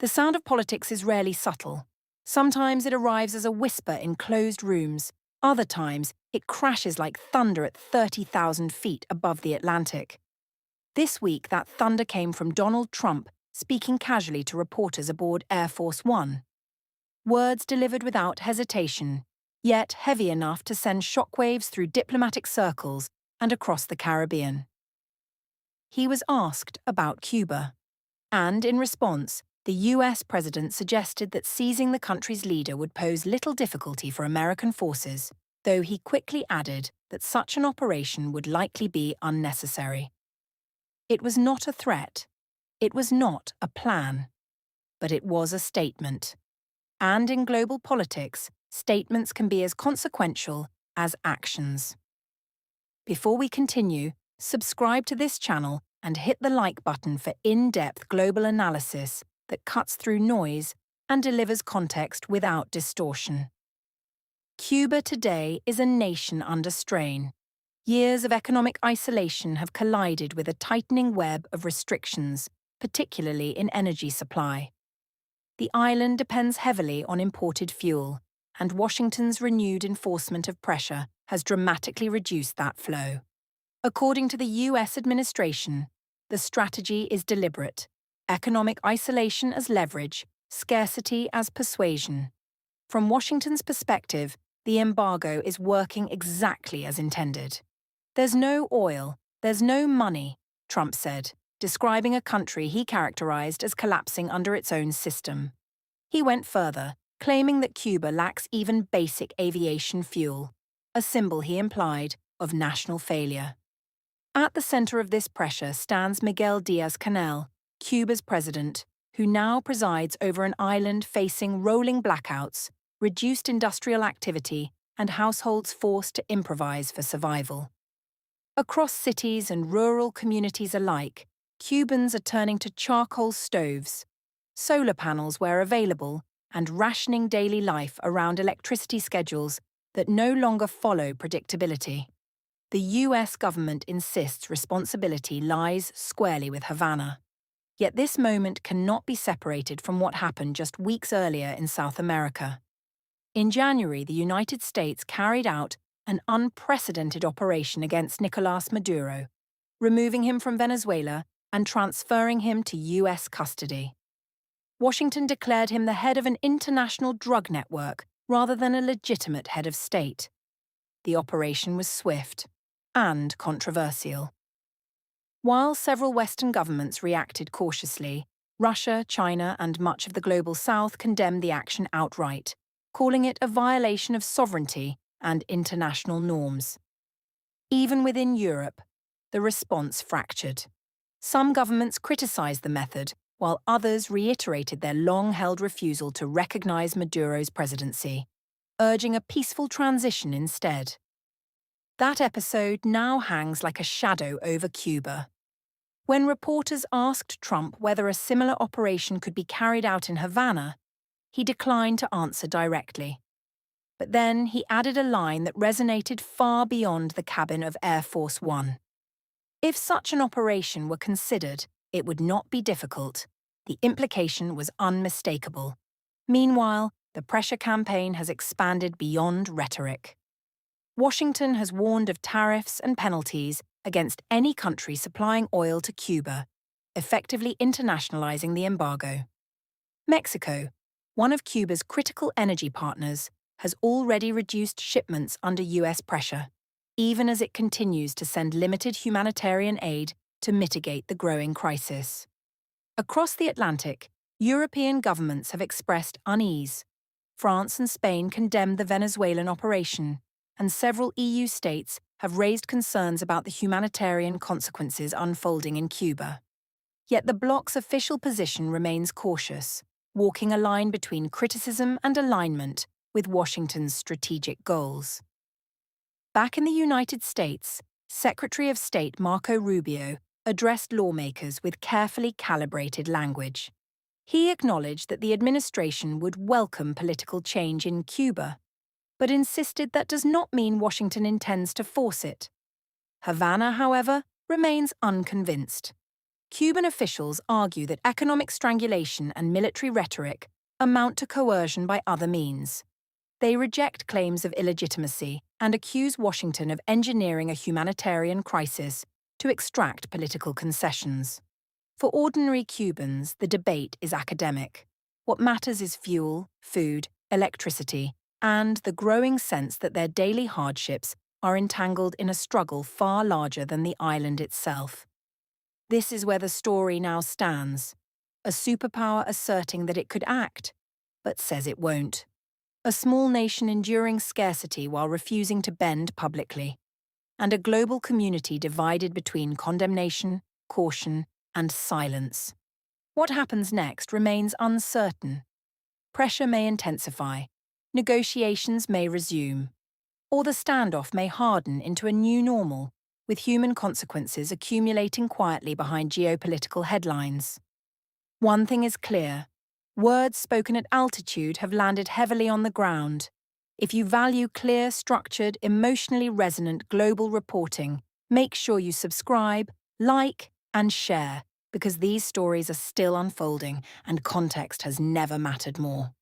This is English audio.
The sound of politics is rarely subtle. Sometimes it arrives as a whisper in closed rooms. Other times, it crashes like thunder at 30,000 feet above the Atlantic. This week, that thunder came from Donald Trump speaking casually to reporters aboard Air Force One. Words delivered without hesitation, yet heavy enough to send shockwaves through diplomatic circles and across the Caribbean. He was asked about Cuba, and in response, the US president suggested that seizing the country's leader would pose little difficulty for American forces, though he quickly added that such an operation would likely be unnecessary. It was not a threat, it was not a plan, but it was a statement. And in global politics, statements can be as consequential as actions. Before we continue, subscribe to this channel and hit the like button for in-depth global analysis that cuts through noise and delivers context without distortion. Cuba today is a nation under strain. Years of economic isolation have collided with a tightening web of restrictions, particularly in energy supply. The island depends heavily on imported fuel, and Washington's renewed enforcement of pressure has dramatically reduced that flow. According to the US administration, the strategy is deliberate: economic isolation as leverage, scarcity as persuasion. From Washington's perspective, the embargo is working exactly as intended. There's no oil, there's no money, Trump said, describing a country he characterized as collapsing under its own system. He went further, claiming that Cuba lacks even basic aviation fuel, a symbol, he implied, of national failure. At the center of this pressure stands Miguel Díaz-Canel, Cuba's president, who now presides over an island facing rolling blackouts, reduced industrial activity, and households forced to improvise for survival. Across cities and rural communities alike, Cubans are turning to charcoal stoves, solar panels where available, and rationing daily life around electricity schedules that no longer follow predictability. The US government insists responsibility lies squarely with Havana. Yet this moment cannot be separated from what happened just weeks earlier in South America. In January, the United States carried out an unprecedented operation against Nicolás Maduro, removing him from Venezuela and transferring him to US custody. Washington declared him the head of an international drug network rather than a legitimate head of state. The operation was swift and controversial. While several Western governments reacted cautiously, Russia, China, and much of the global South condemned the action outright, calling it a violation of sovereignty and international norms. Even within Europe, the response fractured. Some governments criticized the method, while others reiterated their long-held refusal to recognize Maduro's presidency, urging a peaceful transition instead. That episode now hangs like a shadow over Cuba. When reporters asked Trump whether a similar operation could be carried out in Havana, he declined to answer directly. But then he added a line that resonated far beyond the cabin of Air Force One. If such an operation were considered, it would not be difficult. The implication was unmistakable. Meanwhile, the pressure campaign has expanded beyond rhetoric. Washington has warned of tariffs and penalties against any country supplying oil to Cuba, effectively internationalizing the embargo. Mexico, one of Cuba's critical energy partners, has already reduced shipments under US pressure, even as it continues to send limited humanitarian aid to mitigate the growing crisis. Across the Atlantic, European governments have expressed unease. France and Spain condemned the Venezuelan operation, and several EU states have raised concerns about the humanitarian consequences unfolding in Cuba. Yet the bloc's official position remains cautious, walking a line between criticism and alignment with Washington's strategic goals. Back in the United States, Secretary of State Marco Rubio addressed lawmakers with carefully calibrated language. He acknowledged that the administration would welcome political change in Cuba, but insisted that does not mean Washington intends to force it. Havana, however, remains unconvinced. Cuban officials argue that economic strangulation and military rhetoric amount to coercion by other means. They reject claims of illegitimacy and accuse Washington of engineering a humanitarian crisis to extract political concessions. For ordinary Cubans, the debate is academic. What matters is fuel, food, electricity, and the growing sense that their daily hardships are entangled in a struggle far larger than the island itself. This is where the story now stands. A superpower asserting that it could act, but says it won't. A small nation enduring scarcity while refusing to bend publicly. And a global community divided between condemnation, caution, and silence. What happens next remains uncertain. Pressure may intensify, negotiations may resume, or the standoff may harden into a new normal, with human consequences accumulating quietly behind geopolitical headlines. One thing is clear: words spoken at altitude have landed heavily on the ground. If you value clear, structured, emotionally resonant global reporting, make sure you subscribe, like, and share, because these stories are still unfolding and context has never mattered more.